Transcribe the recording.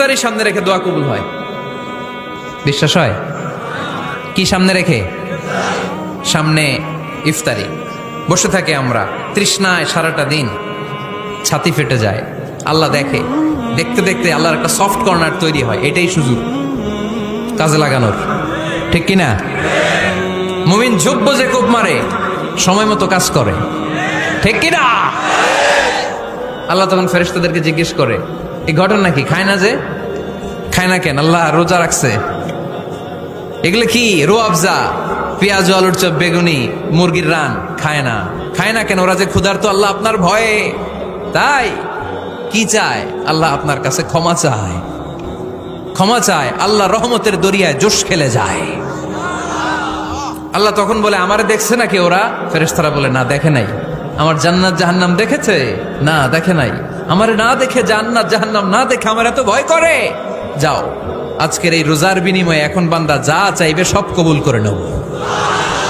ইফতারি সামনে রেখে দোয়া কবুল হয়। বিশ্বাস হয়? কি সামনে রেখে? সামনে ইফতারি। বসে থাকে আমরা তৃষ্ণায় সারাটা দিন, ছাতি ফেটে যায়। আল্লাহ দেখে, দেখতে দেখতে আল্লাহর একটা সফট কর্নার তৈরি হয়। এটাই সুযোগ কাজে লাগানোর, ঠিক কিনা? মুমিন যোগ্য যে কোপ মারে, সময় মতো কাজ করে, ঠিক কিনা? আল্লাহ তখন ফেরেশতাদেরকে জিজ্ঞেস করে, এই ঘটনা কি? খায় না যে? খায় না কেন? আল্লাহ রোজা রাখছে। এগুলো কি? রোয়াবজা, পেঁয়াজ, আলুর চপ, বেগুনি, মুরগির রান। খায় না। খায় না কেন? ওরা যে ক্ষুধার্ত, আল্লাহ আপনার ভয়ে। তাই কি চায়? আল্লাহ আপনার কাছে ক্ষমা চায়। ক্ষমা চায়, আল্লাহ রহমতের দরিয়ায় জোশ খেলে যায়। আল্লাহ তখন বলে, আমারে দেখছে নাকি ওরা? ফেরেশতারা বলে, না দেখে নাই। আমার জান্নাত জাহান্নাম দেখেছে? না দেখে নাই। আমারে না দেখে, জান্নাত জাহান্নাম না দেখে আমার এত ভয় করে? যাও, আজকের এই রোজার বিনিময়ে এখন বান্দা যা চাইবে সব কবুল করে নেব।